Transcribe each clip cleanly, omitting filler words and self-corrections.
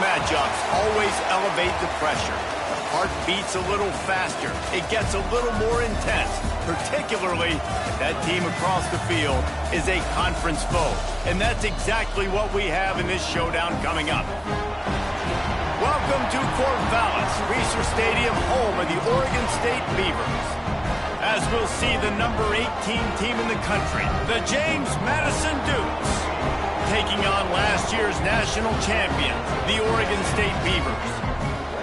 matchups always elevate the pressure. The heart beats a little faster. It gets a little more intense, particularly if that team across the field is a conference foe. And that's exactly what we have in this showdown coming up. Welcome to Corvallis, Reser Stadium, home of the Oregon State Beavers. As we'll see the number 18 team in the country, the James Madison Dukes, taking on last year's national champion, the Oregon State Beavers.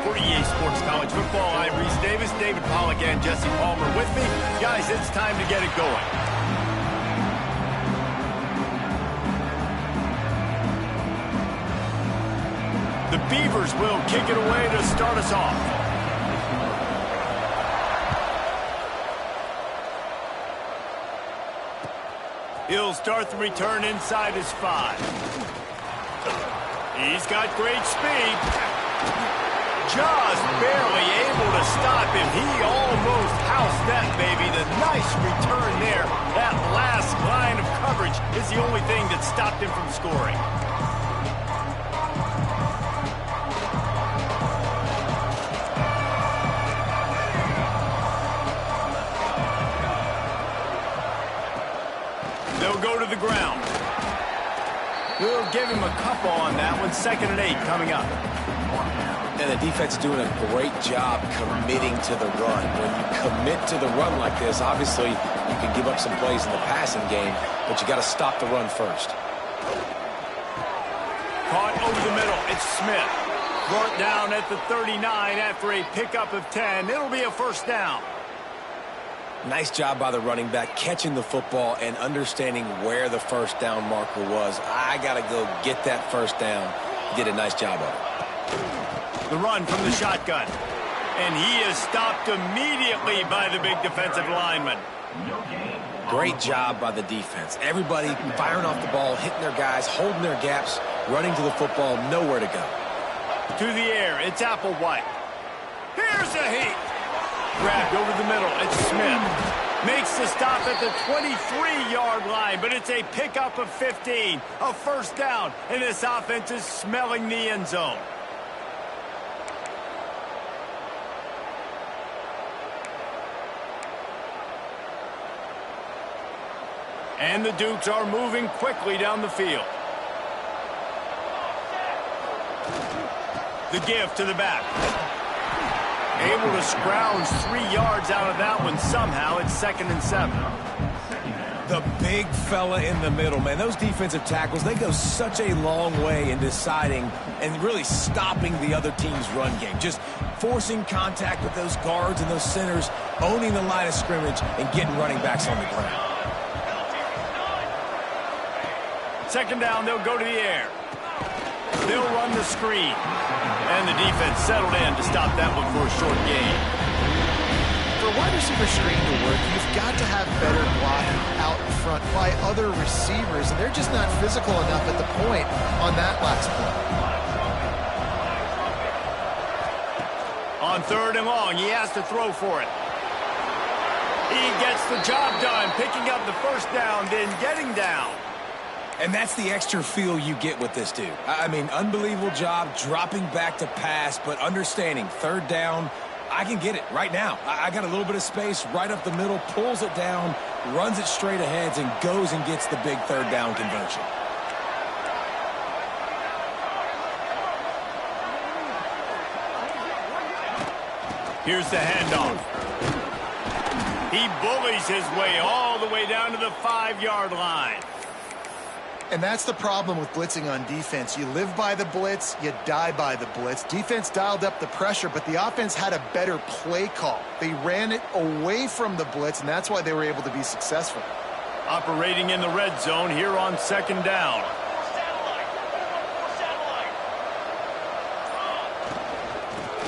For EA Sports College Football, I'm Reese Davis, David Pollack, and Jesse Palmer with me. Guys, it's time to get it going. The Beavers will kick it away to start us off. He'll start the return inside his 5. He's got great speed. Just barely able to stop him. He almost housed that baby. The nice return there. That last line of coverage is the only thing that stopped him from scoring. They'll go to the ground. We'll give him a couple on that one. 2nd and 8 coming up. And the defense is doing a great job committing to the run. When you commit to the run like this, obviously you can give up some plays in the passing game, but you got to stop the run first. Caught over the middle. It's Smith. Brought down at the 39 after a pickup of 10. It'll be a first down. Nice job by the running back, catching the football and understanding where the first down marker was. I got to go get that first down. He did a nice job of it. The run from the shotgun. And he is stopped immediately by the big defensive lineman. Great job by the defense. Everybody firing off the ball, hitting their guys, holding their gaps, running to the football, nowhere to go. To the air, it's Applewhite. Here's a heat. Grabbed over the middle, it's Smith. Makes the stop at the 23-yard line, but it's a pickup of 15. A first down, and this offense is smelling the end zone. And the Dukes are moving quickly down the field. The give to the back. Able to scrounge 3 yards out of that one somehow. It's 2nd and 7. The big fella in the middle, man. Those defensive tackles, they go such a long way in deciding and really stopping the other team's run game. Just forcing contact with those guards and those centers, owning the line of scrimmage, and getting running backs on the ground. 2nd down, they'll go to the air. They'll run the screen. And the defense settled in to stop that one for a short gain. For a wide receiver screen to work, you've got to have better blocking out in front by other receivers, and they're just not physical enough at the point on that last play. On 3rd and long, he has to throw for it. He gets the job done, picking up the first down, then getting down. And that's the extra feel you get with this dude. I mean, unbelievable job dropping back to pass, but understanding 3rd down, I can get it right now. I got a little bit of space right up the middle, pulls it down, runs it straight ahead, and goes and gets the big 3rd down conversion. Here's the handoff. He bullies his way all the way down to the 5-yard line. And that's the problem with blitzing on defense. You live by the blitz, you die by the blitz. Defense dialed up the pressure, but the offense had a better play call. They ran it away from the blitz, and that's why they were able to be successful. Operating in the red zone here on 2nd down.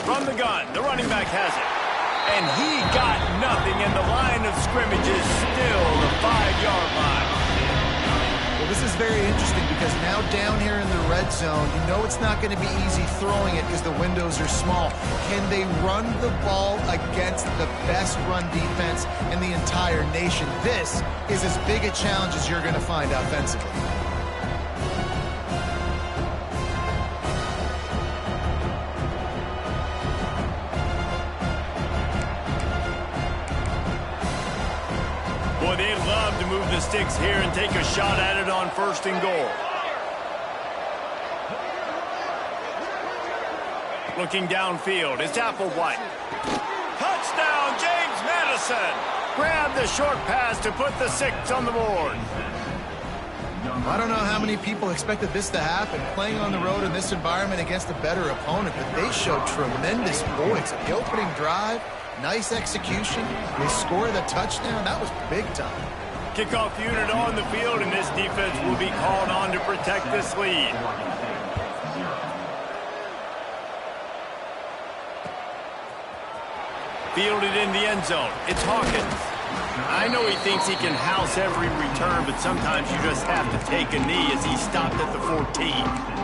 From the gun, the running back has it. And he got nothing, and the line of scrimmage is still the 5-yard line. Well, this is very interesting because now down here in the red zone, you know it's not going to be easy throwing it because the windows are small. Can they run the ball against the best run defense in the entire nation? This is as big a challenge as you're going to find offensively. They love to move the sticks here and take a shot at it on 1st and goal. Looking downfield, it's Applewhite. Touchdown, James Madison! Grab the short pass to put the 6 on the board. I don't know how many people expected this to happen, playing on the road in this environment against a better opponent, but they showed tremendous poise. The opening drive, nice execution. They scored the touchdown. That was big time. Kickoff unit on the field, and this defense will be called on to protect this lead. Fielded in the end zone. It's Hawkins. I know he thinks he can house every return, but sometimes you just have to take a knee as he stopped at the 14.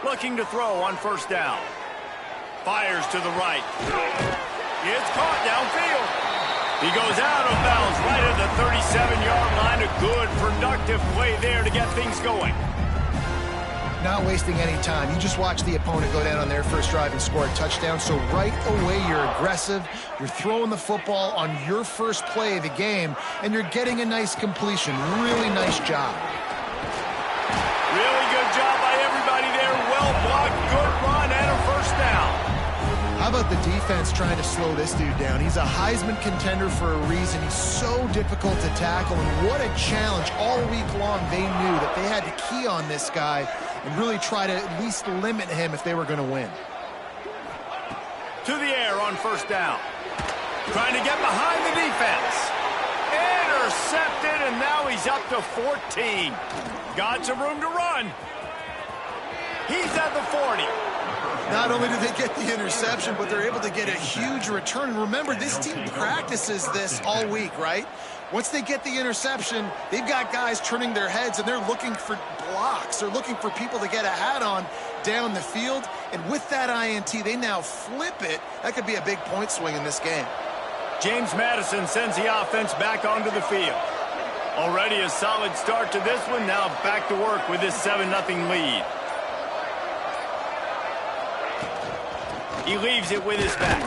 Looking to throw on 1st down. Fires to the right. It's caught downfield. He goes out of bounds right at the 37-yard line. A good, productive play there to get things going. Not wasting any time. You just watch the opponent go down on their first drive and score a touchdown. So right away, you're aggressive. You're throwing the football on your first play of the game, and you're getting a nice completion. Really nice job. Really good job by everybody there. Well blocked, good run, and a 1st down. How about the defense trying to slow this dude down? He's a Heisman contender for a reason. He's so difficult to tackle, and what a challenge. All week long, they knew that they had to key on this guy and really try to at least limit him if they were going to win. To the air on 1st down. Trying to get behind the defense. Intercepted, and now he's up to 14. Got some room to run. He's at the 40. Not only do they get the interception, but they're able to get a huge return. And remember, this team practices this all week, right? Once they get the interception, they've got guys turning their heads, and they're looking for blocks. They're looking for people to get a hat on down the field. And with that INT, they now flip it. That could be a big point swing in this game. James Madison sends the offense back onto the field. Already a solid start to this one. Now back to work with this 7-0 lead. He leaves it with his back.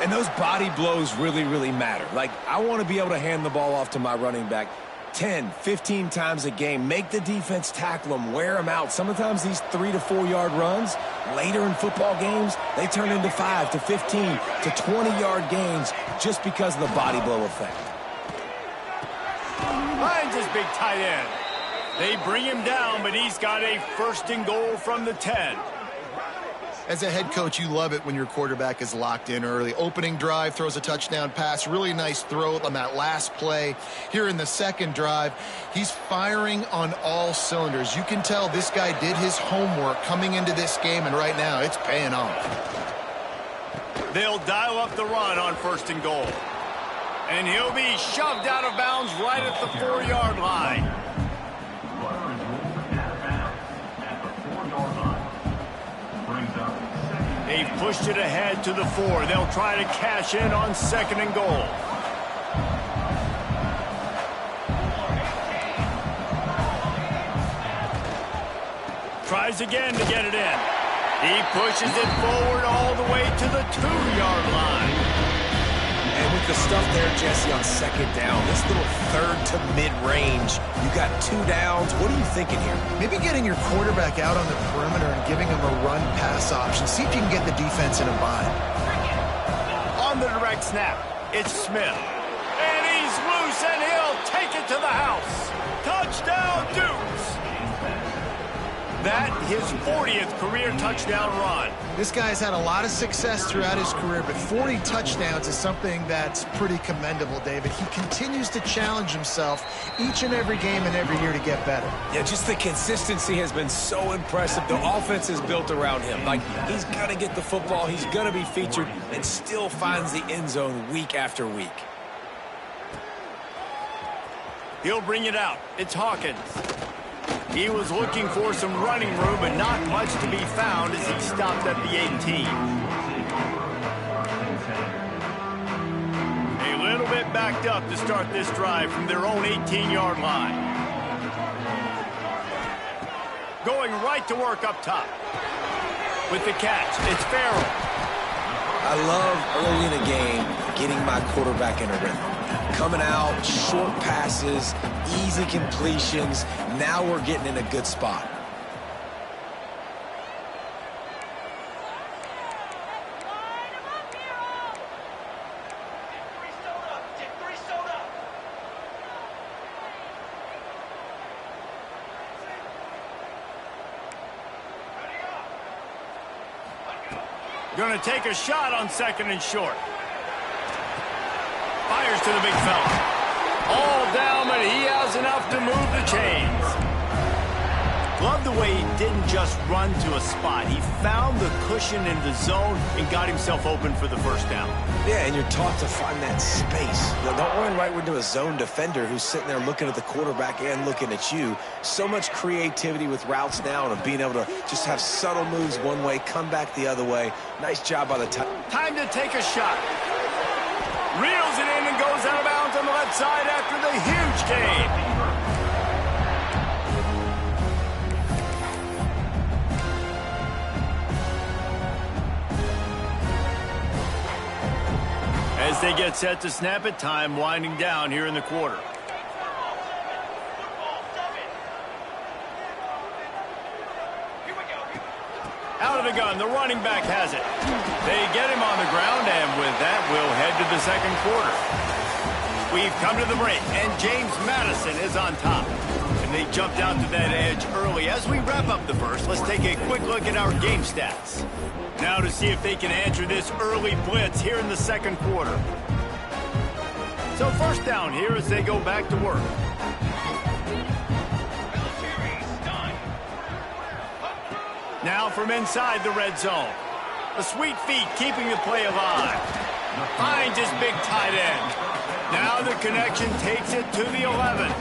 And those body blows really, really matter. Like, I want to be able to hand the ball off to my running back 10, 15 times a game. Make the defense tackle them, wear them out. Sometimes these 3 to 4 yard runs, later in football games, they turn into 5 to 15 to 20-yard gains just because of the body blow effect. Finds his big tight end. They bring him down, but he's got a 1st and goal from the 10. As a head coach, you love it when your quarterback is locked in early. Opening drive, throws a touchdown pass. Really nice throw on that last play. Here in the 2nd drive, he's firing on all cylinders. You can tell this guy did his homework coming into this game, and right now it's paying off. They'll dial up the run on 1st and goal. And he'll be shoved out of bounds right at the 4-yard line. They've pushed it ahead to the 4. They'll try to cash in on 2nd and goal. Tries again to get it in. He pushes it forward all the way to the 2-yard line. And with the stuff there, Jesse, on 2nd down, this little 3rd to mid-range, you got 2 downs. What are you thinking here? Maybe getting your quarterback out on the perimeter and giving him a run-pass option. See if you can get the defense in a bind. On the direct snap, it's Smith. And he's loose, and he'll take it to the house. Touchdown, Dukes. That, his 40th career touchdown run. This guy's had a lot of success throughout his career, but 40 touchdowns is something that's pretty commendable, David. He continues to challenge himself each and every game and every year to get better. Yeah, just the consistency has been so impressive. The offense is built around him. Like, he's going to get the football, he's going to be featured, and still finds the end zone week after week. He'll bring it out. It's Hawkins. He was looking for some running room, but not much to be found as he stopped at the 18. A little bit backed up to start this drive from their own 18-yard line. Going right to work up top. With the catch, it's Farrell. I love early in a game getting my quarterback in a rhythm. Coming out, short passes, easy completions. Now we're getting in a good spot. Going to take a shot on 2nd and short. Fires to the big fella. All down, but he has enough to move the chains. Love the way he didn't just run to a spot. He found the cushion in the zone and got himself open for the first down. Yeah, and you're taught to find that space. Don't run right into a zone defender who's sitting there looking at the quarterback and looking at you. So much creativity with routes now and being able to just have subtle moves one way, come back the other way. Nice job by the time. Time to take a shot. Reels it in and goes out of bounds on the left side after the huge gain. As they get set to snap it, time winding down here in the quarter. Out of the gun, the running back has it. They get him on the ground, and with that, we'll head to the second quarter. We've come to the break, and James Madison is on top. And they jumped out to that edge early. As we wrap up the first, let's take a quick look at our game stats. Now to see if they can answer this early blitz here in the second quarter. So first down here as they go back to work. Now from inside the red zone. The sweet feet keeping the play alive. Finds his big tight end. Now the connection takes it to the 11.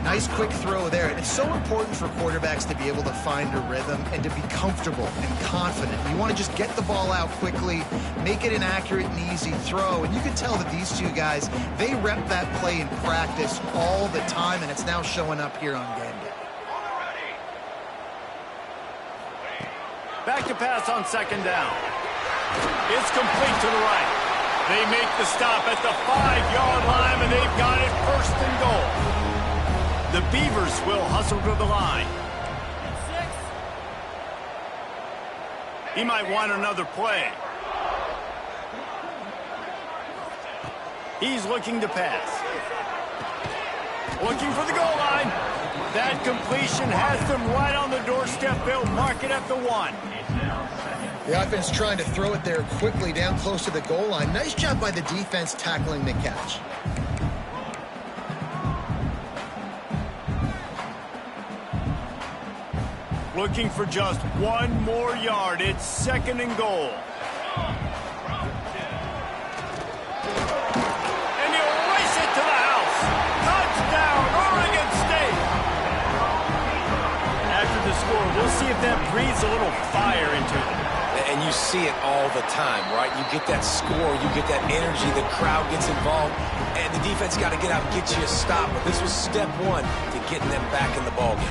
Nice quick throw there. It's so important for quarterbacks to be able to find a rhythm and to be comfortable and confident. You want to just get the ball out quickly, make it an accurate and easy throw. And you can tell that these two guys, they rep that play in practice all the time, and it's now showing up here on game day. Back to pass on second down. It's complete to the right. They make the stop at the 5-yard line, and they've got it first and goal. The Beavers will hustle to the line. He might want another play. He's looking to pass. Looking for the goal line. That completion has them right on the doorstep. They'll mark it at the 1. The offense trying to throw it there quickly down close to the goal line. Nice job by the defense tackling the catch. Looking for just one more yard. It's second and goal. And he'll race it to the house. Touchdown, Oregon State. After the score, we'll see if that breathes a little fire into it. And you see it all the time, right? You get that score, you get that energy, the crowd gets involved, and the defense got to get out and get you a stop. But this was step one to getting them back in the ballgame.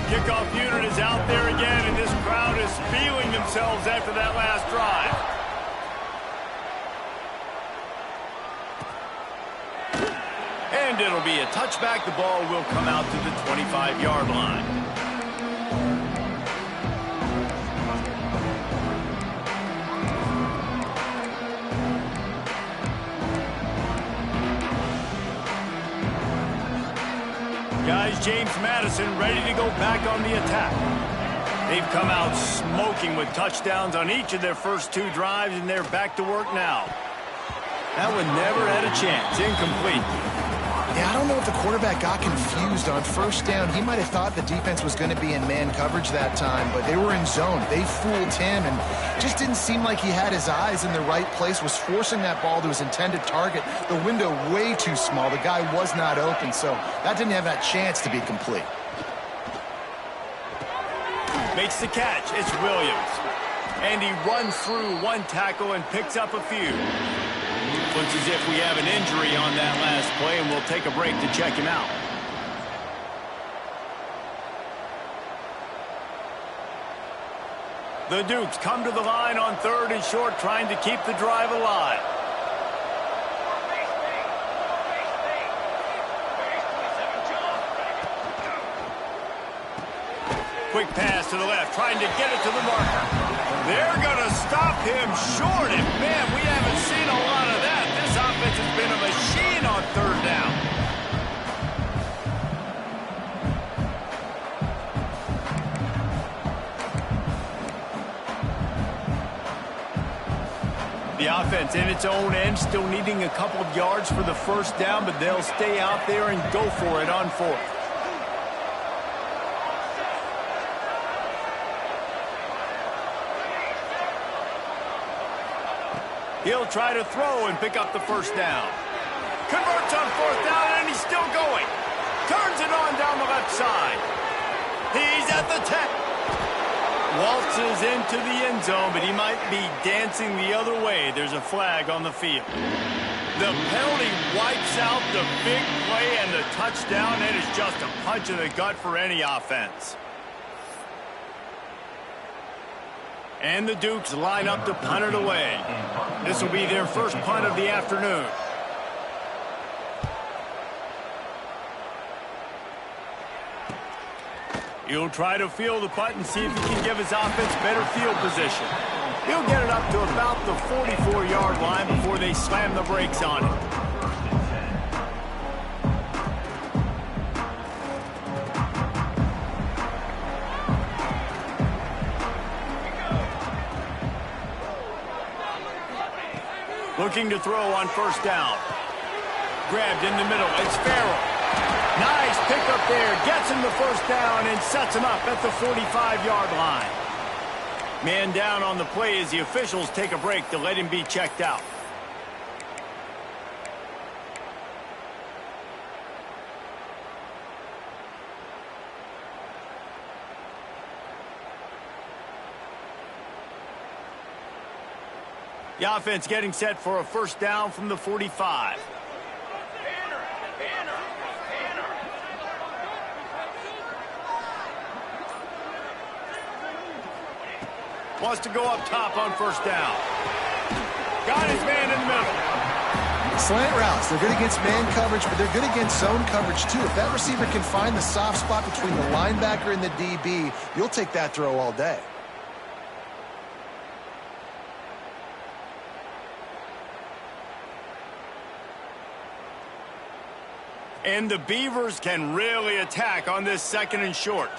Kickoff unit is out there again, and this crowd is feeling themselves after that last drive. And it'll be a touchback. The ball will come out to the 25-yard line. Guys, James Madison ready to go back on the attack. They've come out smoking with touchdowns on each of their first 2 drives, and they're back to work now. That one never had a chance. Incomplete. Yeah, I don't know if the quarterback got confused on first down. He might have thought the defense was going to be in man coverage that time, but they were in zone. They fooled him and just didn't seem like he had his eyes in the right place, was forcing that ball to his intended target. The window way too small. The guy was not open, so that didn't have that chance to be complete. Makes the catch. It's Williams. And he runs through one tackle and picks up a few. Looks as if we have an injury on that last play, and we'll take a break to check him out. The Dukes come to the line on 3rd and short, trying to keep the drive alive. Quick pass to the left, trying to get it to the marker. They're going to stop him short, and man, we haven't seen a lot of that. This offense has been a machine on 3rd down. The offense in its own end, still needing a couple of yards for the first down, but they'll stay out there and go for it on 4th. He'll try to throw and pick up the first down. Converts on 4th down, and he's still going. Turns it on down the left side. He's at the 10. Waltzes into the end zone, but he might be dancing the other way. There's a flag on the field. The penalty wipes out the big play and the touchdown. It is just a punch in the gut for any offense. And the Dukes line up to punt it away. This will be their first punt of the afternoon. He'll try to field the punt and see if he can give his offense better field position. He'll get it up to about the 44-yard line before they slam the brakes on it. Looking to throw on first down. Grabbed in the middle. It's Farrell. Nice pickup there. Gets him the first down and sets him up at the 45-yard line. Man down on the play as the officials take a break to let him be checked out. The offense getting set for a first down from the 45. Wants to go up top on first down. Got his man in the middle. Slant routes, they're good against man coverage, but they're good against zone coverage too. If that receiver can find the soft spot between the linebacker and the DB, you'll take that throw all day. And the Beavers can really attack on this 2nd and short.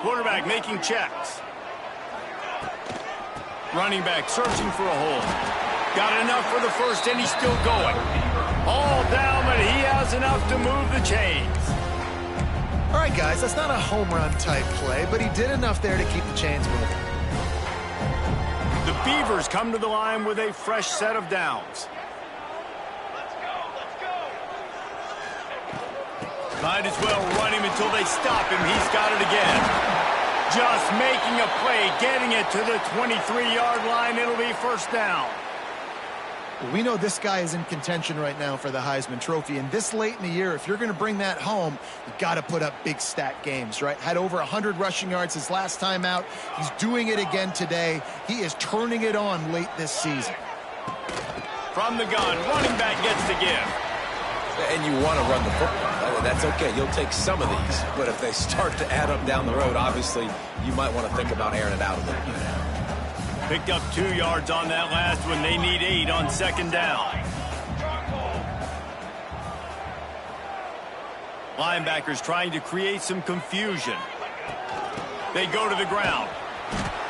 Quarterback making checks. Running back searching for a hole. Got enough for the first, and he's still going. All down, but he has enough to move the chains. All right, guys, that's not a home run type play, but he did enough there to keep the chains moving. The Beavers come to the line with a fresh set of downs. Might as well run him until they stop him. He's got it again. Just making a play, getting it to the 23-yard line. It'll be first down. We know this guy is in contention right now for the Heisman Trophy, and this late in the year, if you're going to bring that home, you've got to put up big stat games, right? Had over 100 rushing yards his last time out. He's doing it again today. He is turning it on late this season. From the gun, running back gets the give. And you want to run the football. That's okay. You'll take some of these. But if they start to add up down the road, obviously, you might want to think about airing it out a little bit. Picked up 2 yards on that last one. They need 8 on 2nd down. Linebackers trying to create some confusion. They go to the ground.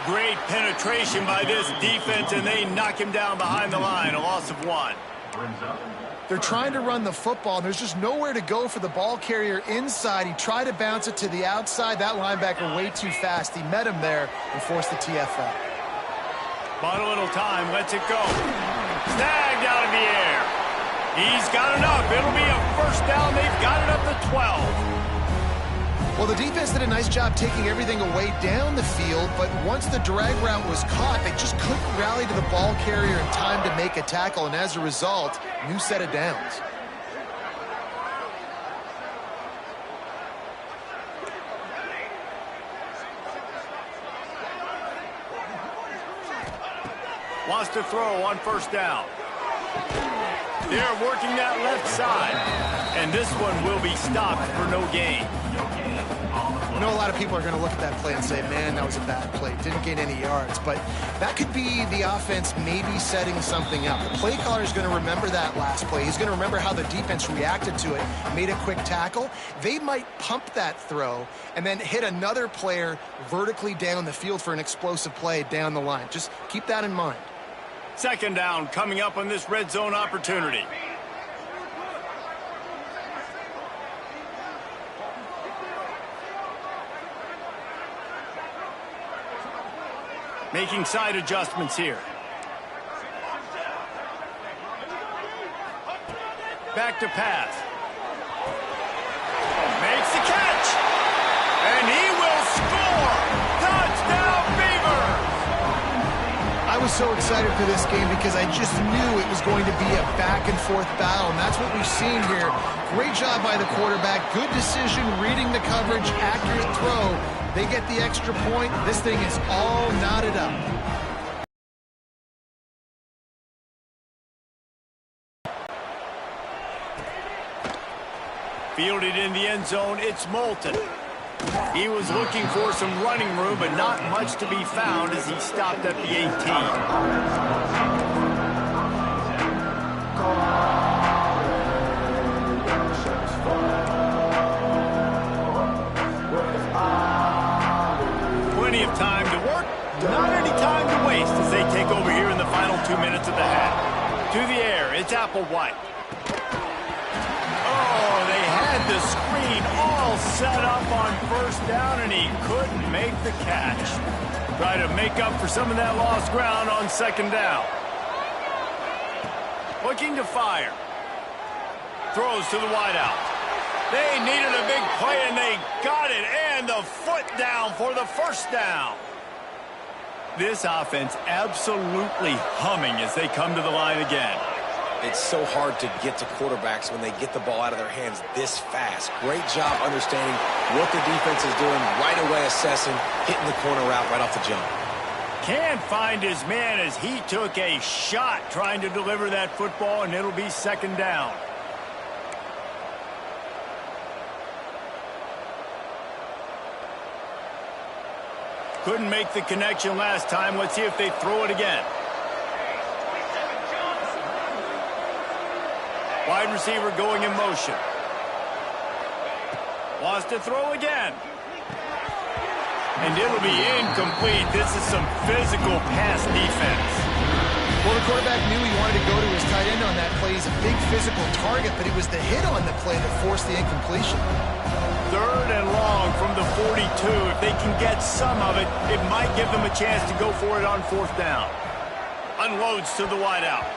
Great penetration by this defense, and they knock him down behind the line. A loss of 1. They're trying to run the football, and there's just nowhere to go for the ball carrier inside. He tried to bounce it to the outside. That linebacker way too fast. He met him there and forced the TFL. Bought a little time, lets it go. Snagged out of the air. He's got enough. It'll be a first down. They've got it up to 12. Well, the defense did a nice job taking everything away down the field, but once the drag route was caught, they just couldn't rally to the ball carrier in time to make a tackle, and as a result, new set of downs. Wants to throw on first down. They're working that left side, and this one will be stopped for no gain. I know a lot of people are going to look at that play and say, man, that was a bad play. Didn't gain any yards. But that could be the offense maybe setting something up. The play caller is going to remember that last play. He's going to remember how the defense reacted to it, made a quick tackle. They might pump that throw and then hit another player vertically down the field for an explosive play down the line. Just keep that in mind. Second down coming up on this red zone opportunity. Making side adjustments here. Back to pass. Makes the catch. And he will score. Touchdown, Beavers. I was so excited for this game because I just knew it was going to be a back-and-forth battle, and that's what we've seen here. Great job by the quarterback. Good decision, reading the coverage, accurate throw. They get the extra point. This thing is all knotted up. Fielded in the end zone, it's Moulton. He was looking for some running room, but not much to be found as he stopped at the 18. Plenty of time to work, not any time to waste as they take over here in the final 2 minutes of the half. To the air, it's Applewhite. Oh, they had the screen all set up on first down, and he couldn't make the catch. Try to make up for some of that lost ground on second down. Looking to fire. Throws to the wideout. They needed a big play, and they got it, and the foot down for the first down. This offense absolutely humming as they come to the line again. It's so hard to get to quarterbacks when they get the ball out of their hands this fast. Great job understanding what the defense is doing, right away assessing, hitting the corner route right off the jump. Can't find his man as he took a shot trying to deliver that football, and it'll be second down. Couldn't make the connection last time. Let's see if they throw it again. Wide receiver going in motion. Wants to throw again. And it'll be incomplete. This is some physical pass defense. Well, the quarterback knew he wanted to go to his tight end on that play. He's a big physical target, but it was the hit on the play that forced the incompletion. Third and long from the 42. If they can get some of it, it might give them a chance to go for it on fourth down. Unloads to the wideout.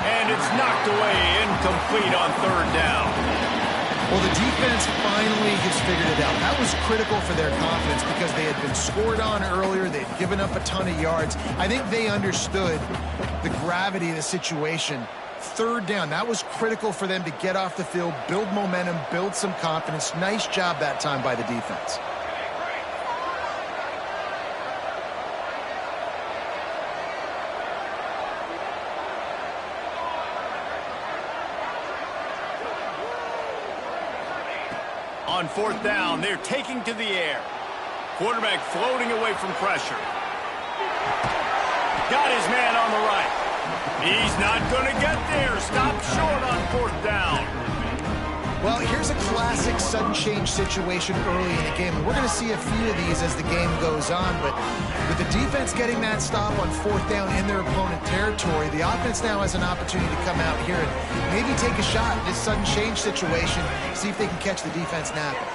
And it's knocked away, incomplete on third down. Well, the defense finally has figured it out. That was critical for their confidence because they had been scored on earlier. They'd given up a ton of yards. I think they understood the gravity of the situation. Third down, that was critical for them to get off the field, build momentum, build some confidence. Nice job that time by the defense. On fourth down, they're taking to the air. Quarterback floating away from pressure. Got his man on the right. He's not going to get there. Stop short on fourth down. Well, here's a classic sudden change situation early in the game. And we're going to see a few of these as the game goes on. But with the defense getting that stop on 4th down in their opponent territory, the offense now has an opportunity to come out here and maybe take a shot in this sudden change situation, see if they can catch the defense napping.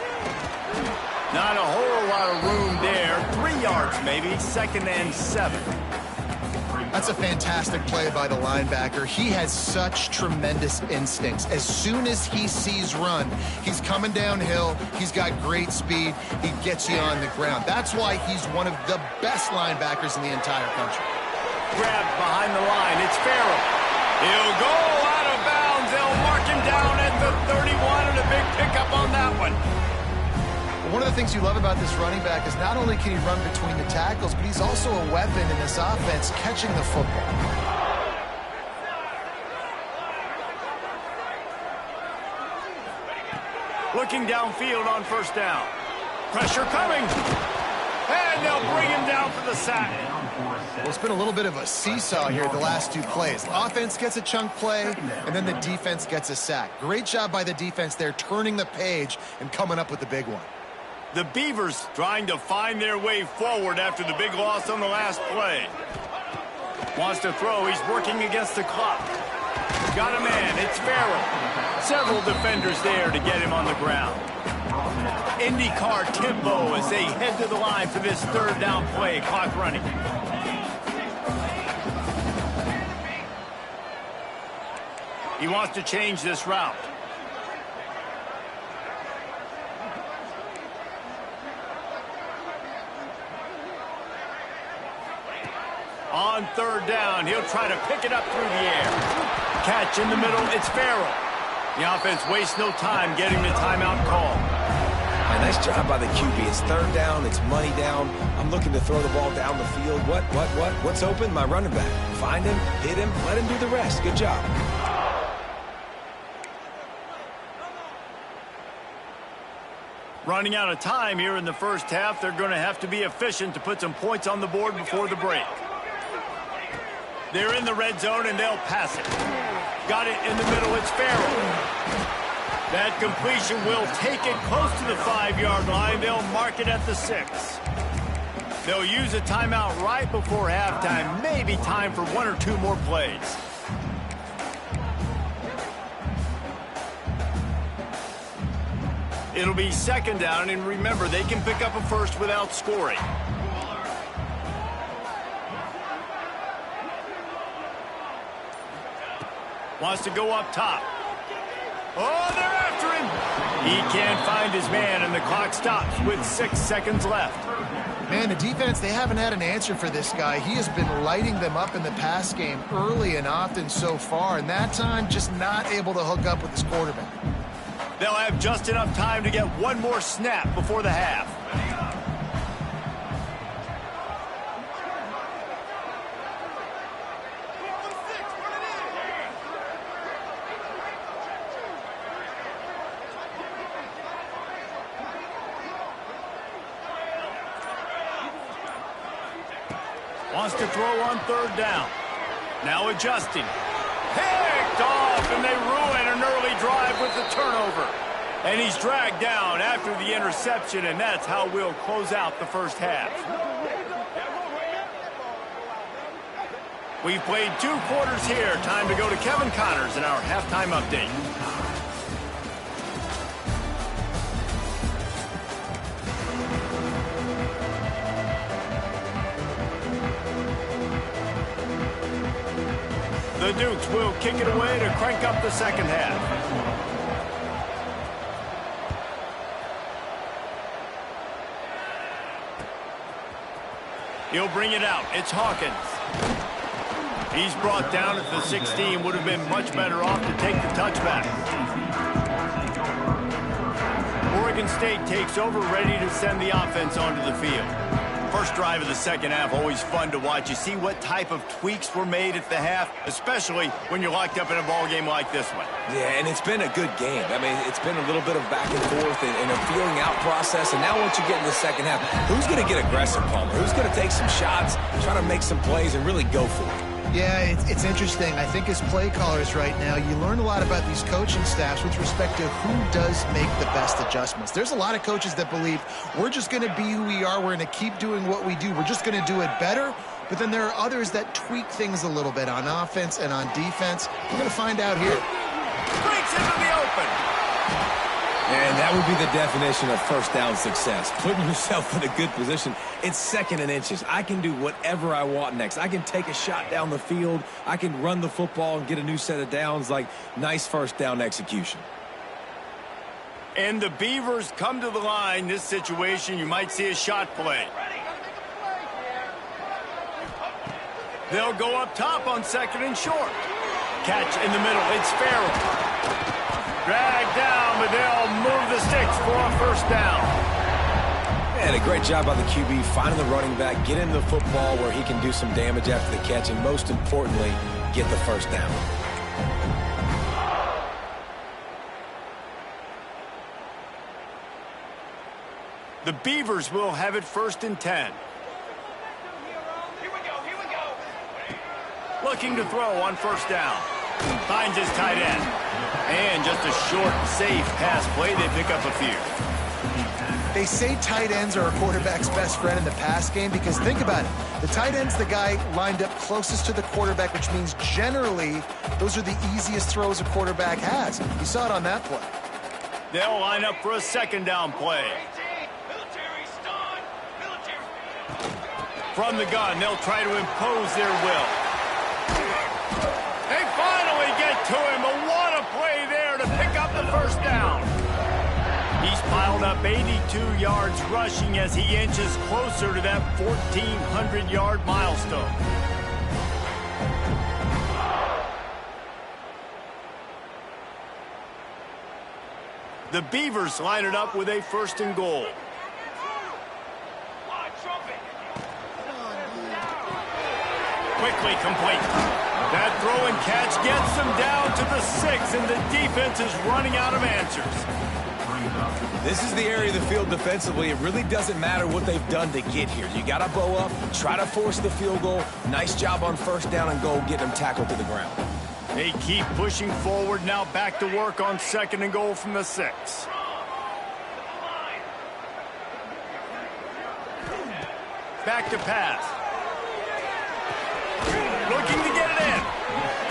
Not a whole lot of room there. 3 yards maybe, 2nd and 7. That's a fantastic play by the linebacker. He has such tremendous instincts. As soon as he sees run, he's coming downhill. He's got great speed. He gets you on the ground. That's why he's one of the best linebackers in the entire country. Grabbed behind the line. It's Farrell. He'll go out of bounds. They'll mark him down at the 31, and a big pickup on that one. One of the things you love about this running back is not only can he run between the tackles, but he's also a weapon in this offense catching the football. Looking downfield on 1st down. Pressure coming. And they'll bring him down for the sack. Well, it's been a little bit of a seesaw here the last 2 plays. Offense gets a chunk play, and then the defense gets a sack. Great job by the defense there, turning the page and coming up with the big one. The Beavers trying to find their way forward after the big loss on the last play. Wants to throw. He's working against the clock. Got a man. It's Farrell. Several defenders there to get him on the ground. IndyCar tempo as they head to the line for this 3rd down play. Clock running. He wants to change this route. On 3rd down, he'll try to pick it up through the air. Catch in the middle, it's Farrell. The offense wastes no time getting the timeout call. Nice job by the QB. It's 3rd down, it's money down. I'm looking to throw the ball down the field. What's open? My running back. Find him, hit him, let him do the rest. Good job. Running out of time here in the 1st half. They're going to have to be efficient to put some points on the board before the break. They're in the red zone, and they'll pass it. Got it in the middle. It's Farrell. That completion will take it close to the 5-yard line. They'll mark it at the 6. They'll use a timeout right before halftime. Maybe time for 1 or 2 more plays. It'll be 2nd down, and remember, they can pick up a first without scoring. Wants to go up top. Oh, they're after him. He can't find his man, and the clock stops with 6 seconds left. Man, the defense, they haven't had an answer for this guy. He has been lighting them up in the pass game early and often so far, and that time just not able to hook up with his quarterback. They'll have just enough time to get 1 more snap before the half. Wants to throw on 3rd down. Now adjusting. Picked off, and they ruin an early drive with the turnover. And he's dragged down after the interception, and that's how we'll close out the 1st half. We've played 2 quarters here. Time to go to Kevin Connors in our halftime update. The Dukes will kick it away to crank up the 2nd half. He'll bring it out. It's Hawkins. He's brought down at the 16. Would have been much better off to take the touchback. Oregon State takes over, ready to send the offense onto the field. First drive of the 2nd half, always fun to watch. You see what type of tweaks were made at the half, especially when you're locked up in a ball game like this one. Yeah, and it's been a good game. I mean, it's been a little bit of back and forth and a feeling out process. And now once you get in the 2nd half, who's going to get aggressive, Palmer? Who's going to take some shots, try to make some plays, and really go for it? Yeah, it's interesting. I think as play callers right now, you learn a lot about these coaching staffs with respect to who does make the best adjustments. There's a lot of coaches that believe we're just going to be who we are. We're going to keep doing what we do. We're just going to do it better. But then there are others that tweak things a little bit on offense and on defense. We're going to find out here. Breaks into the open. And that would be the definition of first down success. Putting yourself in a good position. It's second and inches. I can do whatever I want next. I can take a shot down the field. I can run the football and get a new set of downs. Like, nice first down execution. And the Beavers come to the line. This situation, you might see a shot play. They'll go up top on second and short. Catch in the middle. It's Farrell. Dragged down, but they'll move the sticks for a first down. And a great job by the QB finding the running back, get him the football where he can do some damage after the catch, and most importantly, get the first down. The Beavers will have it 1st and 10. Looking to throw on first down. Finds his tight end. And just a short, safe pass play. They pick up a few. They say tight ends are a quarterback's best friend in the pass game because think about it. The tight end's the guy lined up closest to the quarterback, which means generally those are the easiest throws a quarterback has. You saw it on that play. They'll line up for a second down play. From the gun, they'll try to impose their will. They finally get to him, but what a play there to pick up the first down. He's piled up 82 yards rushing as he inches closer to that 1,400-yard milestone. The Beavers line it up with a 1st and goal. Quickly complete. That throw and catch gets them down to the 6, and the defense is running out of answers. This is the area of the field defensively. It really doesn't matter what they've done to get here. You got to bow up, try to force the field goal. Nice job on first down and goal, getting them tackled to the ground. They keep pushing forward, now back to work on 2nd and goal from the 6. Back to pass. Looking to get it in.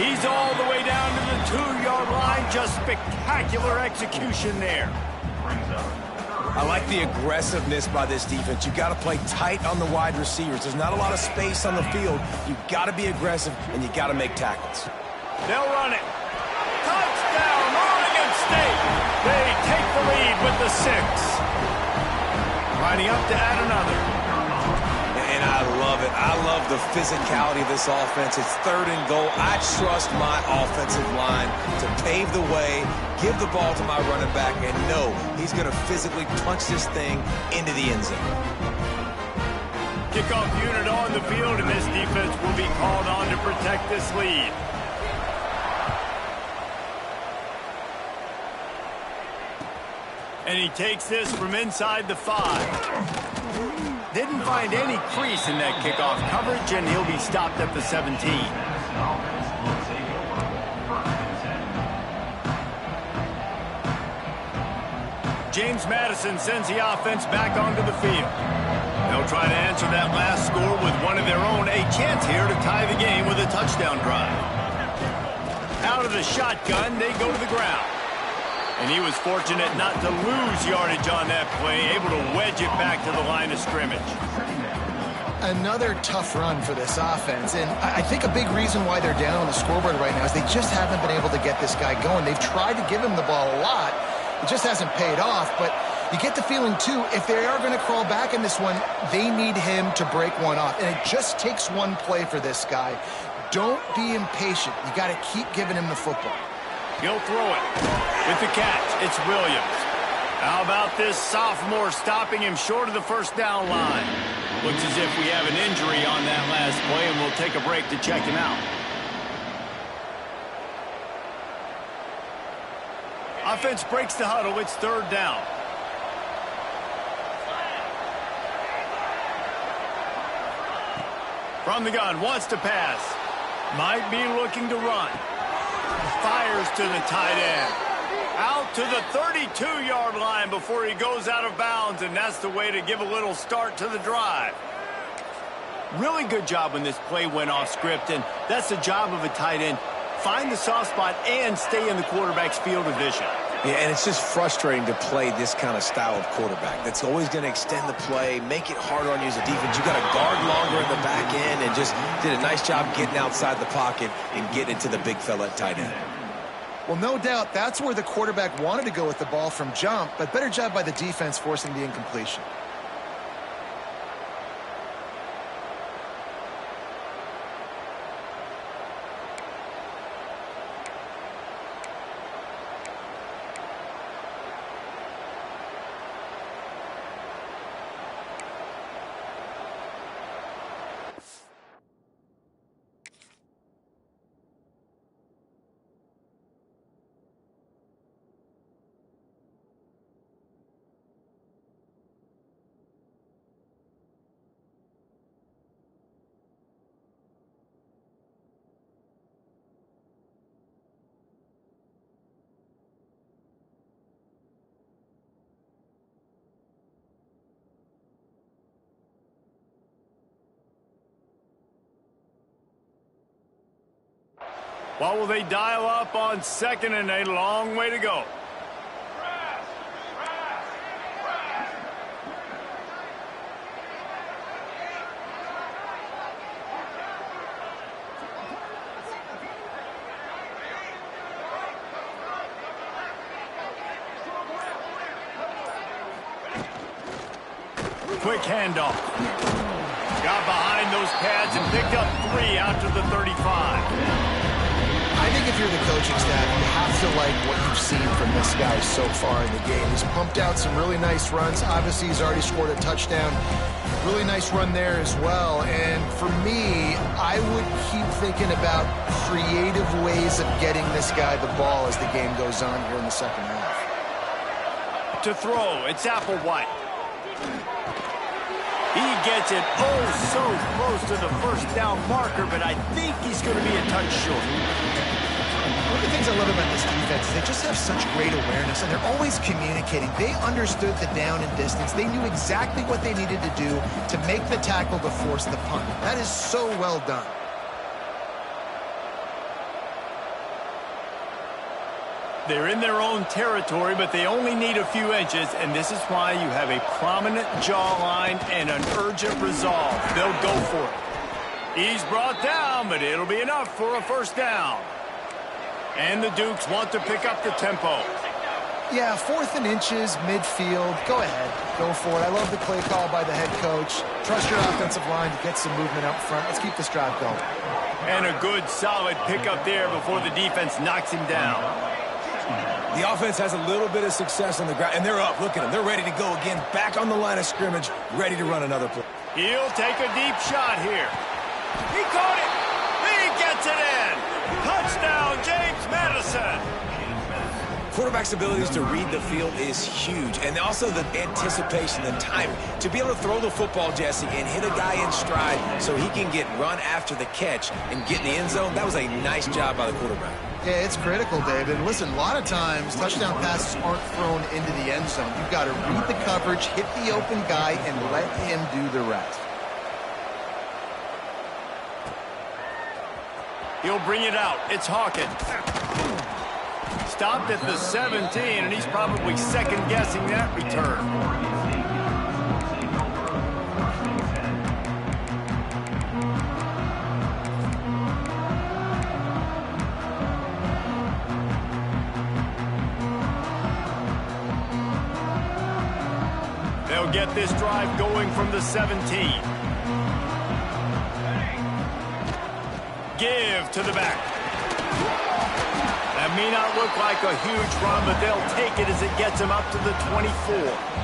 He's all the way down to the 2-yard line. Just spectacular execution there. I like the aggressiveness by this defense. You got to play tight on the wide receivers. There's not a lot of space on the field. You got to be aggressive, and you got to make tackles. They'll run it. Touchdown, Oregon State. They take the lead with the 6. Lining up to add another. And I love it. I love the physicality of this offense. It's 3rd and goal. I trust my offensive line to pave the way, give the ball to my running back, and know he's going to physically punch this thing into the end zone. Kickoff unit on the field, and this defense will be called on to protect this lead. And he takes this from inside the 5. Didn't find any crease in that kickoff coverage, and he'll be stopped at the 17. James Madison sends the offense back onto the field. They'll try to answer that last score with one of their own. A chance here to tie the game with a touchdown drive. Out of the shotgun, they go to the ground. And he was fortunate not to lose yardage on that play, able to wedge it back to the line of scrimmage. Another tough run for this offense, and I think a big reason why they're down on the scoreboard right now is they just haven't been able to get this guy going. They've tried to give him the ball a lot. It just hasn't paid off, but you get the feeling, too, if they are going to crawl back in this one, they need him to break one off, and it just takes one play for this guy. Don't be impatient. You got to keep giving him the football. He'll throw it. With the catch, it's Williams. How about this sophomore stopping him short of the first down line? Looks as if we have an injury on that last play, and we'll take a break to check him out. Offense breaks the huddle. It's 3rd down. From the gun, wants to pass. Might be looking to run. Fires to the tight end. Out to the 32-yard line before he goes out of bounds, and that's the way to give a little start to the drive. Really good job when this play went off script, and that's the job of a tight end. Find the soft spot and stay in the quarterback's field of vision. Yeah, and it's just frustrating to play this kind of style of quarterback. That's always going to extend the play, make it harder on you as a defense. You got to guard longer in the back end, and just did a nice job getting outside the pocket and getting it to the big fella at tight end. Well, no doubt that's where the quarterback wanted to go with the ball from jump, but better job by the defense forcing the incompletion. What will they dial up on second and a long way to go? Quick handoff. Got behind those pads and picked up 3 out to the 35. I think if you're the coaching staff, you have to like what you've seen from this guy so far in the game. He's pumped out some really nice runs. Obviously, he's already scored a touchdown. Really nice run there as well. And for me, I would keep thinking about creative ways of getting this guy the ball as the game goes on here in the second half. To throw, it's Applewhite. He gets it so close to the first down marker, but I think he's going to be a touch short. One of the things I love about this defense is they just have such great awareness, and they're always communicating. They understood the down and distance. They knew exactly what they needed to do to make the tackle to force the punt. That is so well done. They're in their own territory, but they only need a few inches, and this is why you have a prominent jawline and an urgent resolve. They'll go for it. He's brought down, but it'll be enough for a first down. And the Dukes want to pick up the tempo. Yeah, 4th and inches, midfield. Go ahead. Go for it. I love the play call by the head coach. Trust your offensive line to get some movement up front. Let's keep this drive going. And a good, solid pickup there before the defense knocks him down. The offense has a little bit of success on the ground, and they're up. Look at them. They're ready to go again, back on the line of scrimmage, ready to run another play. He'll take a deep shot here. He caught it. He gets it in. Touchdown, James Madison. Quarterback's abilities to read the field is huge, and also the anticipation, the time. To be able to throw the football, Jesse, and hit a guy in stride so he can get run after the catch and get in the end zone, that was a nice job by the quarterback. Yeah, it's critical, David. And listen, a lot of times touchdown passes aren't thrown into the end zone. You've got to read the coverage, hit the open guy, and let him do the rest. He'll bring it out. It's Hawkins. Stopped at the 17, and he's probably second-guessing that return. They'll get this drive going from the 17. Give to the back. That may not look like a huge run, but they'll take it as it gets them up to the 24.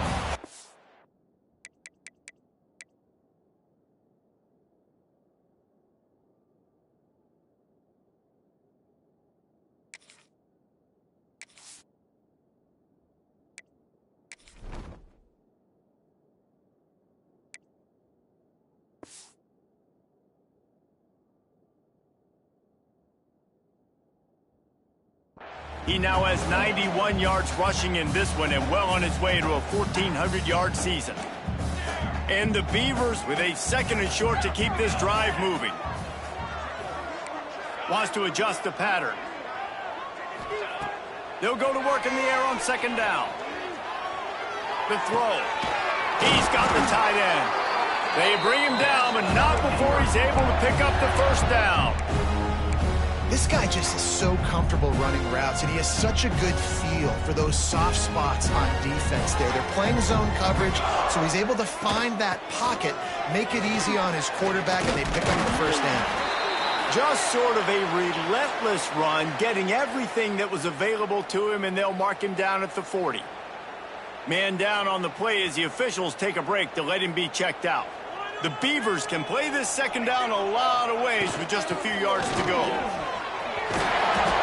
He now has 91 yards rushing in this one and well on his way to a 1,400-yard season. And the Beavers with a 2nd and short to keep this drive moving. Wants to adjust the pattern. They'll go to work in the air on 2nd down. The throw. He's got the tight end. They bring him down, but not before he's able to pick up the 1st down. This guy just is so comfortable running routes, and he has such a good feel for those soft spots on defense there. They're playing zone coverage, so he's able to find that pocket, make it easy on his quarterback, and they pick up the 1st down. Just sort of a relentless run, getting everything that was available to him, and they'll mark him down at the 40. Man down on the play as the officials take a break to let him be checked out. The Beavers can play this 2nd down a lot of ways with just a few yards to go.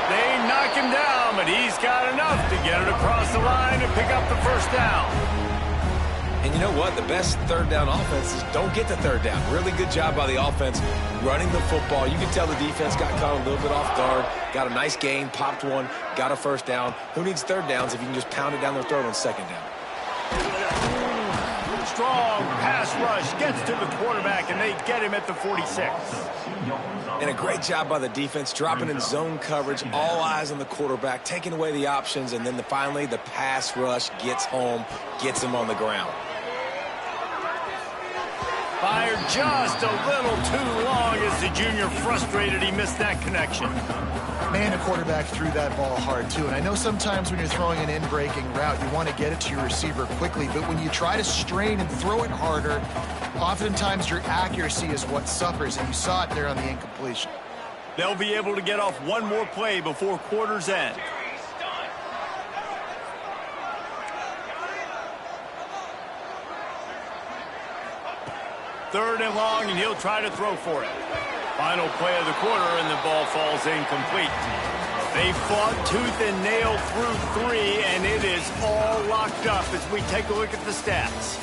They knock him down, but he's got enough to get it across the line and pick up the 1st down. And you know what? The best 3rd down offenses don't get the 3rd down. Really good job by the offense running the football. You can tell the defense got caught a little bit off guard, got a nice gain, popped one, got a 1st down. Who needs 3rd downs if you can just pound it down their throat on 2nd down? Strong pass rush gets to the quarterback, and they get him at the 46. And a great job by the defense, dropping in zone coverage, all eyes on the quarterback, taking away the options, and then finally the pass rush gets home, gets him on the ground. Fired just a little too long as the junior frustrated he missed that connection. Man, the quarterback threw that ball hard, too. And I know sometimes when you're throwing an in-breaking route, you want to get it to your receiver quickly. But when you try to strain and throw it harder, oftentimes your accuracy is what suffers. And you saw it there on the incompletion. They'll be able to get off one more play before quarter's end. Third and long, and he'll try to throw for it. Final play of the quarter, and the ball falls incomplete. They fought tooth and nail through 3, and it is all locked up as we take a look at the stats.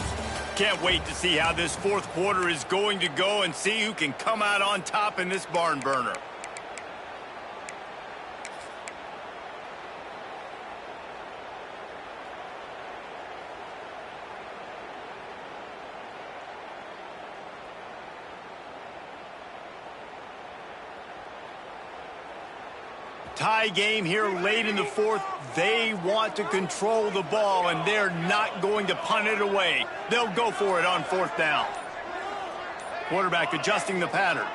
Can't wait to see how this 4th quarter is going to go and see who can come out on top in this barn burner. Tie game here late in the 4th. They want to control the ball, and they're not going to punt it away. They'll go for it on 4th down. Quarterback adjusting the pattern.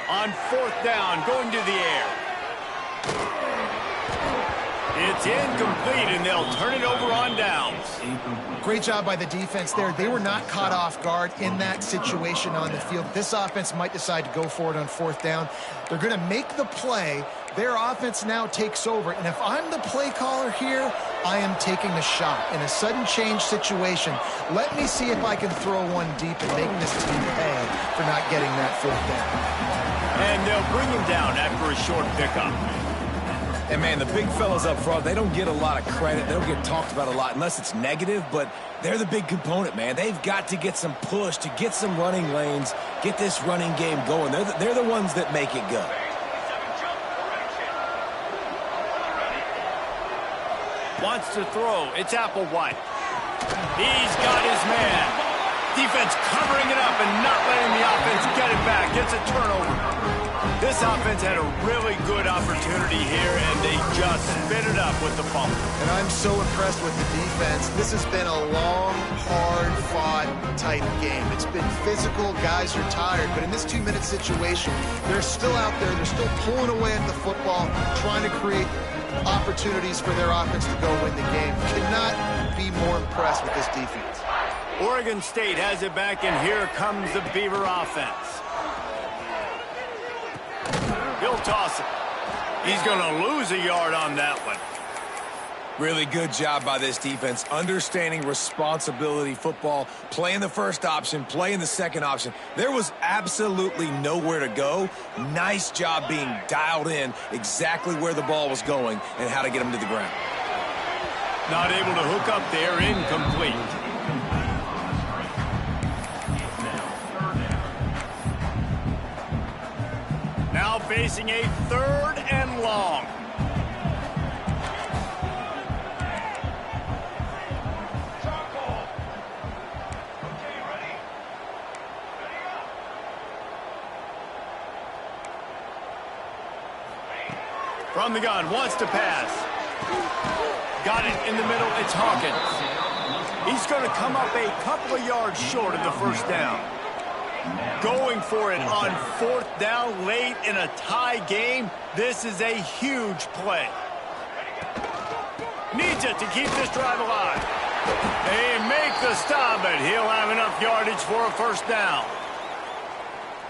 On 4th down, going to the air. It's incomplete, and they'll turn it over on downs. Great job by the defense there. They were not caught off guard in that situation on the field. This offense might decide to go for it on 4th down. They're going to make the play. Their offense now takes over. And if I'm the play caller here, I am taking the shot. In a sudden change situation, let me see if I can throw one deep and make this team pay for not getting that 4th down. And they'll bring him down after a short pickup. And, man, the big fellas up front, they don't get a lot of credit. They don't get talked about a lot unless it's negative, but they're the big component, man. They've got to get some push, to get some running lanes, get this running game going. They're the ones that make it go. Wants to throw. It's Applewhite. He's got his man. Defense covering it up and not letting the offense get it back. It's a turnover. This offense had a really good opportunity here, and they just spit it up with the fumble. And I'm so impressed with the defense. This has been a long, hard-fought type game. It's been physical. Guys are tired. But in this 2-minute situation, they're still out there. They're still pulling away at the football, trying to create opportunities for their offense to go win the game. Cannot be more impressed with this defense. Oregon State has it back, and here comes the Beaver offense. He'll toss it. He's going to lose a yard on that one. Really good job by this defense, understanding responsibility football, playing the first option, playing the second option. There was absolutely nowhere to go. Nice job being dialed in exactly where the ball was going and how to get him to the ground. Not able to hook up there, incomplete. Now facing a 3rd and long. From the gun, wants to pass. Got it in the middle, it's Hawkins. He's going to come up a couple of yards short of the first down. Going for it on 4th down late in a tie game. This is a huge play. Needs it to keep this drive alive. They make the stop, but he'll have enough yardage for a first down.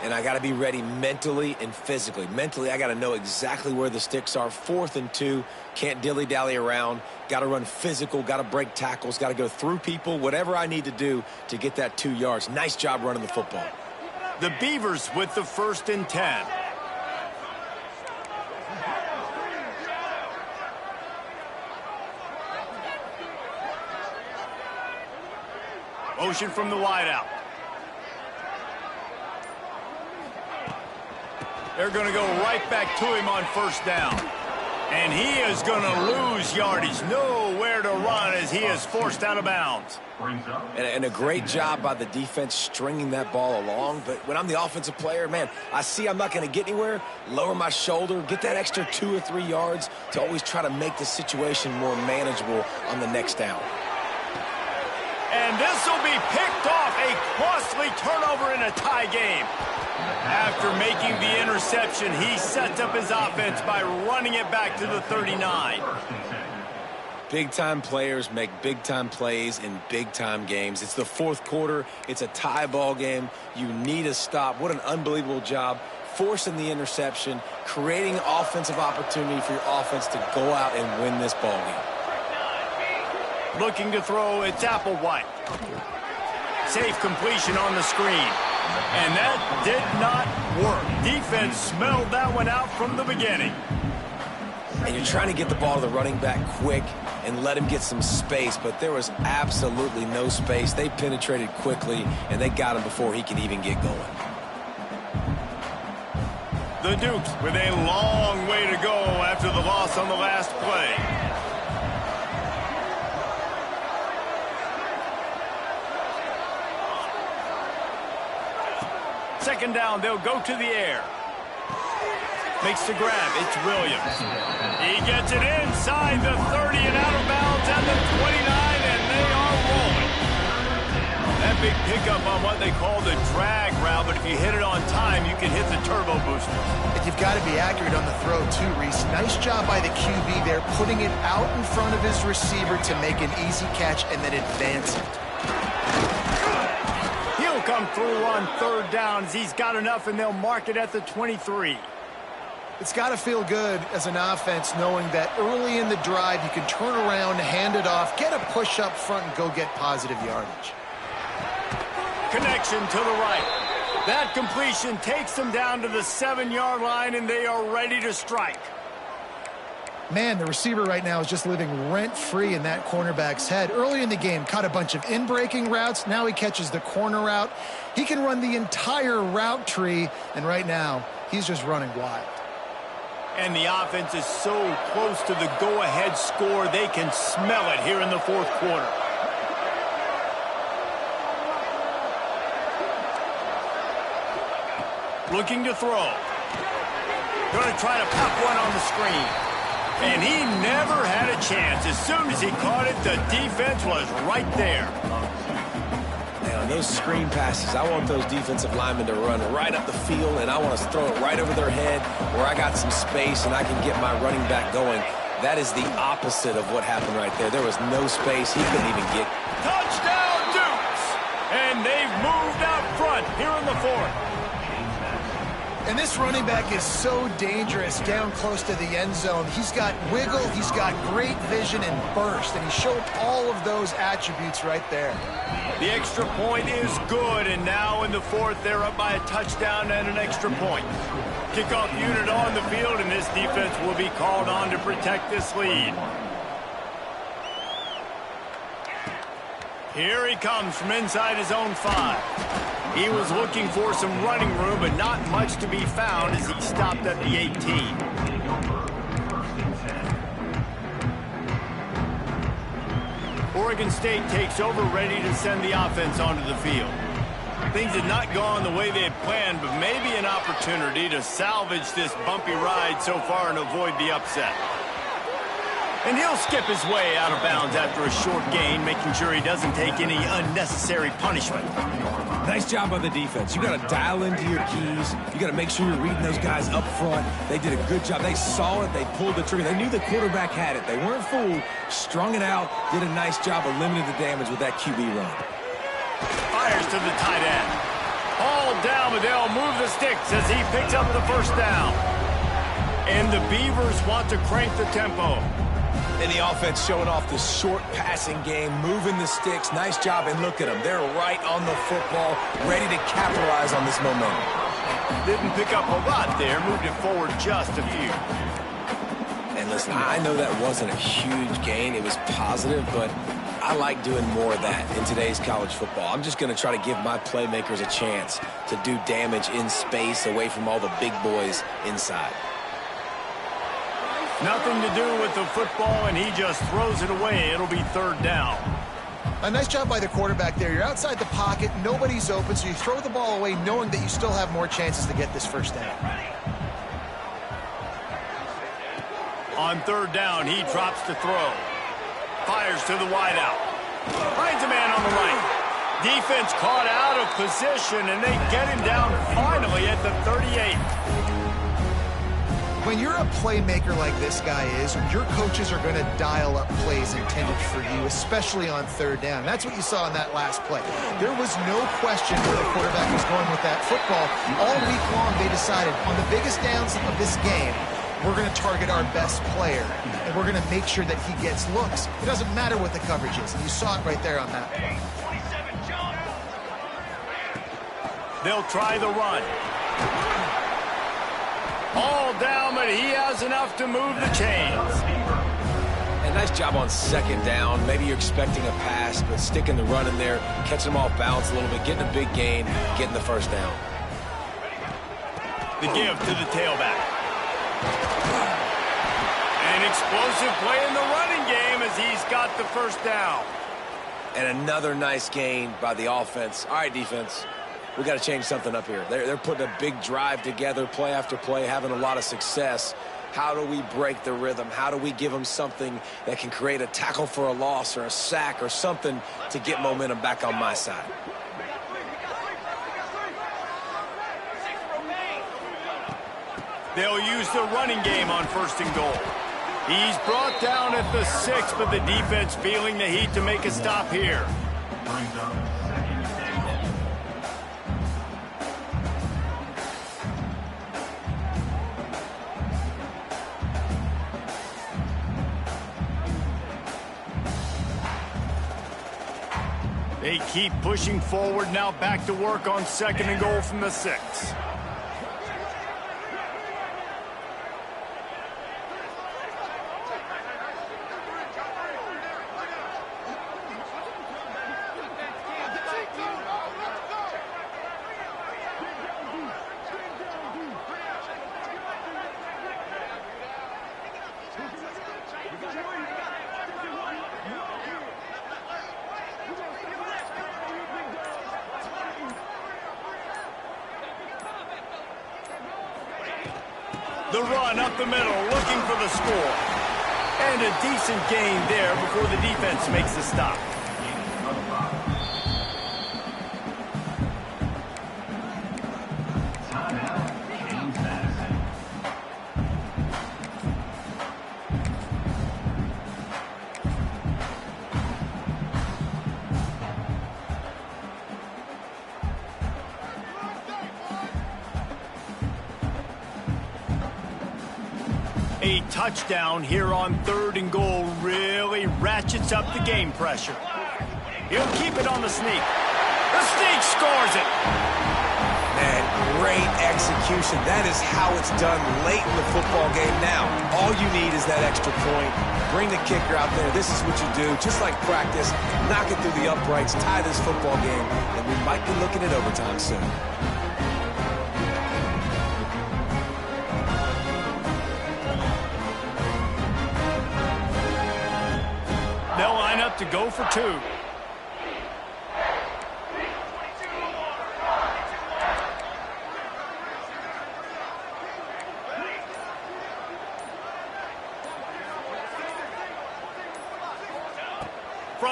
And I got to be ready mentally and physically. Mentally, I got to know exactly where the sticks are. 4th and 2. Can't dilly-dally around. Got to run physical. Got to break tackles. Got to go through people. Whatever I need to do to get that 2 yards. Nice job running the football. The Beavers with the 1st and 10. Motion from the wideout. They're going to go right back to him on 1st down. And he is going to lose yardage. Nowhere to run as he is forced out of bounds. And a great job by the defense stringing that ball along. But when I'm the offensive player, man, I see I'm not going to get anywhere. Lower my shoulder, get that extra 2 or 3 yards to always try to make the situation more manageable on the next down. And this will be picked off, a costly turnover in a tie game. After making the interception, he sets up his offense by running it back to the 39. Big-time players make big-time plays in big-time games. It's the 4th quarter. It's a tie ball game. You need a stop. What an unbelievable job forcing the interception, creating offensive opportunity for your offense to go out and win this ball game. Looking to throw, it's Applewhite. Safe completion on the screen. And that did not work. Defense smelled that one out from the beginning. And you're trying to get the ball to the running back quick and let him get some space, but there was absolutely no space. They penetrated quickly, and they got him before he could even get going. The Dukes with a long way to go after the loss on the last play. Second down, they'll go to the air. Makes the grab, it's Williams. He gets it inside the 30 and out of bounds at the 29, and they are rolling. That big pickup on what they call the drag route, but if you hit it on time, you can hit the turbo booster. And you've got to be accurate on the throw, too, Reese. Nice job by the QB there, putting it out in front of his receiver to make an easy catch and then advance it. He'll come through on 3rd down as he's got enough, and they'll mark it at the 23. It's got to feel good as an offense knowing that early in the drive you can turn around, hand it off, get a push up front, and go get positive yardage. Connection to the right. That completion takes them down to the 7-yard line, and they are ready to strike. Man, the receiver right now is just living rent-free in that cornerback's head. Early in the game, caught a bunch of in-breaking routes. Now he catches the corner route. He can run the entire route tree, and right now, he's just running wild. And the offense is so close to the go-ahead score, they can smell it here in the 4th quarter. Looking to throw. Going to try to pop one on the screen. And he never had a chance. As soon as he caught it, the defense was right there. Now, on those screen passes, I want those defensive linemen to run right up the field, and I want to throw it right over their head where I got some space and I can get my running back going. That is the opposite of what happened right there. There was no space. He couldn't even get. Touchdown, Dukes! And they've moved out front here in the 4th. And this running back is so dangerous down close to the end zone. He's got wiggle, he's got great vision and burst, and he showed all of those attributes right there. The extra point is good, and now in the 4th, they're up by a touchdown and an extra point. Kickoff unit on the field, and this defense will be called on to protect this lead. Here he comes from inside his own 5. He was looking for some running room, but not much to be found as he stopped at the 18. Oregon State takes over, ready to send the offense onto the field. Things had not gone the way they had planned, but maybe an opportunity to salvage this bumpy ride so far and avoid the upset. And he'll skip his way out of bounds after a short gain, making sure he doesn't take any unnecessary punishment. Nice job by the defense. You got to dial into your keys. You got to make sure you're reading those guys up front. They did a good job. They saw it. They pulled the trigger. They knew the quarterback had it. They weren't fooled. Strung it out. Did a nice job of limiting the damage with that QB run. Fires to the tight end. All down, but they'll move the sticks as he picks up the first down. And the Beavers want to crank the tempo. And the offense showing off the short passing game, moving the sticks. Nice job, and look at them. They're right on the football, ready to capitalize on this momentum. Didn't pick up a lot there, moved it forward just a few. And listen, I know that wasn't a huge gain. It was positive, but I like doing more of that in today's college football. I'm just going to try to give my playmakers a chance to do damage in space away from all the big boys inside. Nothing to do with the football, and he just throws it away. It'll be third down. A nice job by the quarterback there. You're outside the pocket. Nobody's open, so you throw the ball away knowing that you still have more chances to get this first down. On third down, he drops to throw. Fires to the wideout. Finds a man on the right. Defense caught out of position, and they get him down finally at the 38. When you're a playmaker like this guy is, your coaches are going to dial up plays intended for you, especially on third down. That's what you saw in that last play. There was no question where the quarterback was going with that football. All week long, they decided on the biggest downs of this game, we're going to target our best player, and we're going to make sure that he gets looks. It doesn't matter what the coverage is. You saw it right there on that play. They'll try the run. All down, but he has enough to move the chains. And nice job on second down. Maybe you're expecting a pass, but sticking the run in there, catching them off balance a little bit, getting a big gain, getting the first down. The give to the tailback. An explosive play in the running game as he's got the first down. And another nice gain by the offense. All right, defense. We got to change something up here. They're putting a big drive together, play after play, having a lot of success. How do we break the rhythm? How do we give them something that can create a tackle for a loss or a sack or something to get momentum back on my side? They'll use the running game on first and goal. He's brought down at the 6, but the defense feeling the heat to make a stop here. They keep pushing forward, now back to work on second and goal from the 6. The run up the middle, looking for the score. And a decent gain there before the defense makes the stop. A touchdown here on third and goal really ratchets up the game pressure. He'll keep it on the sneak. The sneak scores it. Man, great execution. That is how it's done late in the football game now. All you need is that extra point. Bring the kicker out there. This is what you do. Just like practice, knock it through the uprights, tie this football game, and we might be looking at overtime soon. They'll line up to go for 2.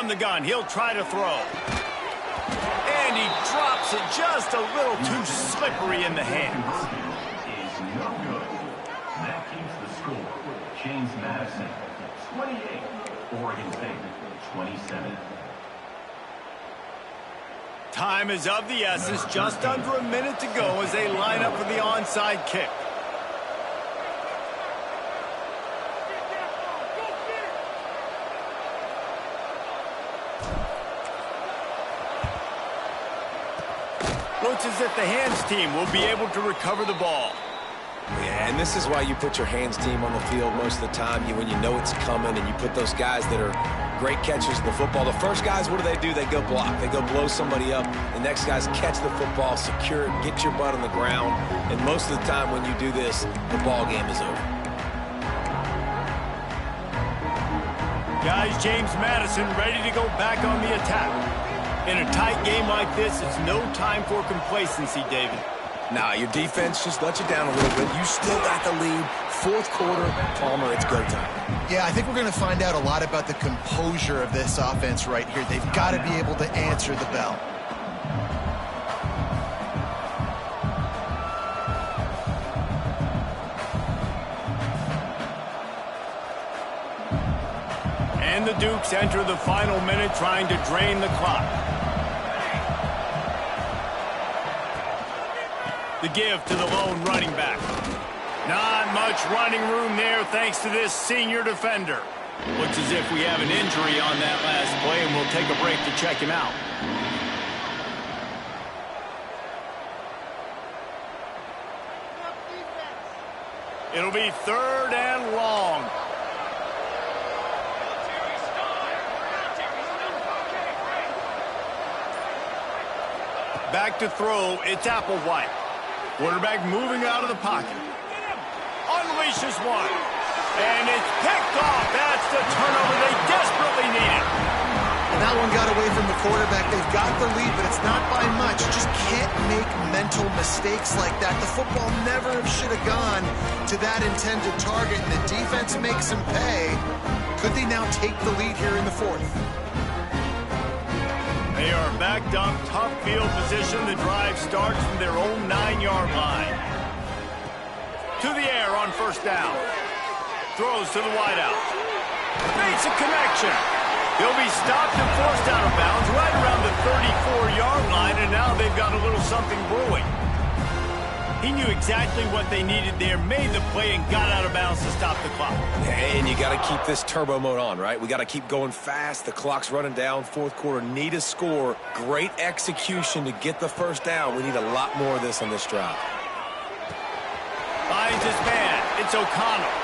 From the gun, he'll try to throw. And he drops it just a little too slippery in the hands. Is no good. That keeps the score. James Madison, 28. Oregon State, 27. Time is of the essence. Just under a minute to go as they line up for the onside kick. Looks as if the hands team will be able to recover the ball. Yeah, and this is why you put your hands team on the field most of the time. When you know it's coming, and you put those guys that are great catchers of the football. The first guys, what do? They go block. They go blow somebody up. The next guys catch the football, secure it, get your butt on the ground. And most of the time when you do this, the ball game is over. Guys, James Madison ready to go back on the attack. In a tight game like this, it's no time for complacency, David. Nah, your defense just let you down a little bit. You still got the lead. Fourth quarter, Palmer, it's go time. Yeah, I think we're going to find out a lot about the composure of this offense right here. They've got to be able to answer the bell. And the Dukes enter the final minute trying to drain the clock. The give to the lone running back. Not much running room there thanks to this senior defender. Looks as if we have an injury on that last play, and we'll take a break to check him out. It'll be 3rd and long. Back to throw, it's Applewhite. Quarterback moving out of the pocket. Unleashes one. And it's picked off. That's the turnover they desperately needed. And that one got away from the quarterback. They've got the lead, but it's not by much. Just can't make mental mistakes like that. The football never should have gone to that intended target, and the defense makes them pay. Could they now take the lead here in the 4th? They are backed up, tough field position. The drive starts from their own 9-yard line. To the air on 1st down. Throws to the wideout. Makes a connection. He'll be stopped and forced out of bounds right around the 34-yard line, and now they've got a little something brewing. He knew exactly what they needed there, made the play, and got out of bounds to stop the clock. And you got to keep this turbo mode on, right? We got to keep going fast. The clock's running down. 4th quarter, need a score. Great execution to get the 1st down. We need a lot more of this on this drive. Finds his man. It's O'Connell.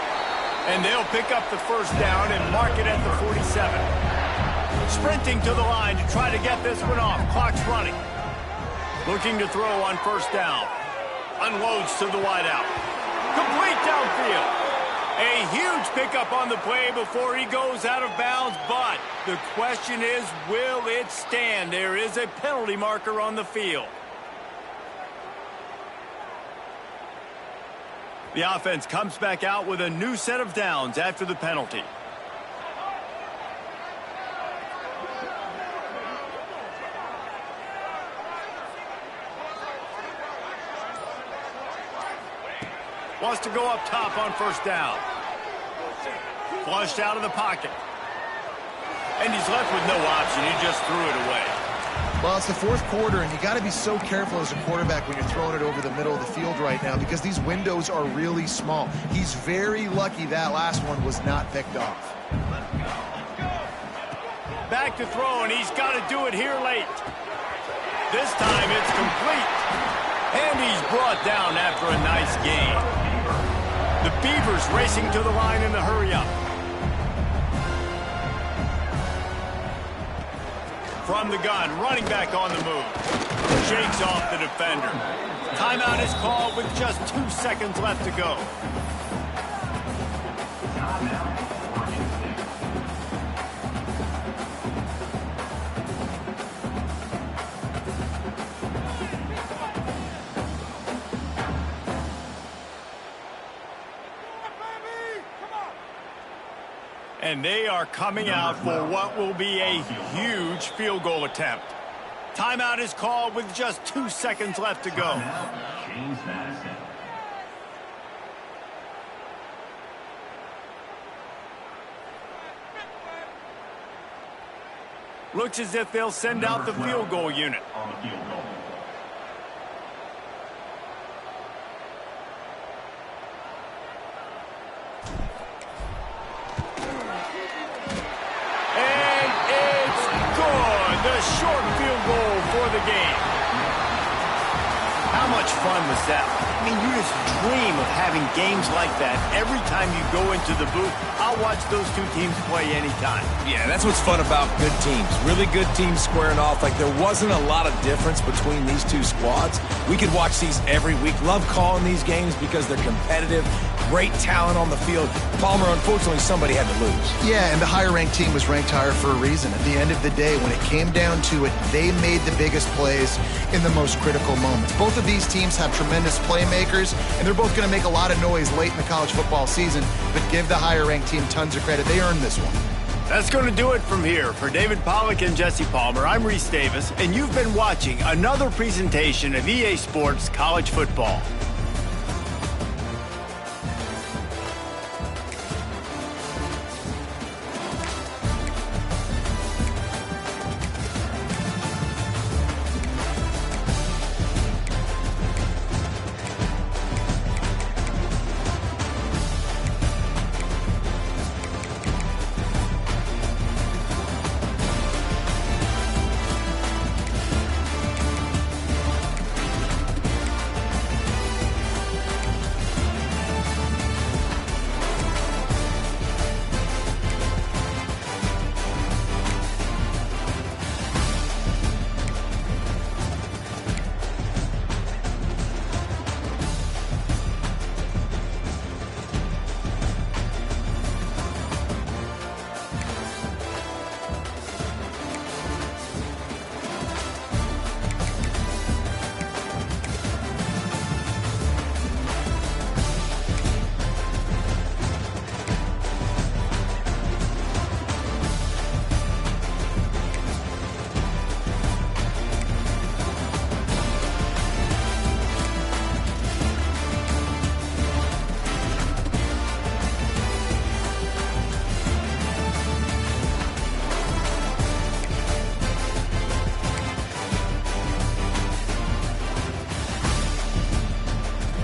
And they'll pick up the 1st down and mark it at the 47. Sprinting to the line to try to get this one off. Clock's running. Looking to throw on 1st down. Unloads to the wideout. Complete downfield. A huge pickup on the play before he goes out of bounds, but the question is, will it stand? There is a penalty marker on the field. The offense comes back out with a new set of downs after the penalty. Wants to go up top on 1st down. Flushed out of the pocket. And he's left with no option. He just threw it away. Well, it's the 4th quarter, and you got to be so careful as a quarterback when you're throwing it over the middle of the field right now because these windows are really small. He's very lucky that last one was not picked off. Back to throw, and he's got to do it here late. This time it's complete. And he's brought down after a nice gain. The Beavers racing to the line in the hurry-up. From the gun, running back on the move. Shakes off the defender. Timeout is called with just 2 seconds left to go. And they are coming out for what will be a huge field goal attempt. Timeout is called with just 2 seconds left to go. James Madison. Looks as if they'll send out the field goal unit. On the field goal. And it's good. The short field goal for the game. How much fun was that? I mean, you just dream of having games like that every time you go into the booth. I'll watch those two teams play anytime. Yeah, that's what's fun about good teams. Really good teams squaring off. Like, there wasn't a lot of difference between these two squads. We could watch these every week. Love calling these games because they're competitive. Great talent on the field. Palmer, unfortunately, somebody had to lose. Yeah, and the higher-ranked team was ranked higher for a reason. At the end of the day, when it came down to it, they made the biggest plays in the most critical moments. Both of these teams have tremendous playmakers, and they're both going to make a lot of noise late in the college football season, but give the higher-ranked team tons of credit. They earned this one. That's going to do it from here. For David Pollack and Jesse Palmer, I'm Reese Davis, and you've been watching another presentation of EA Sports College Football.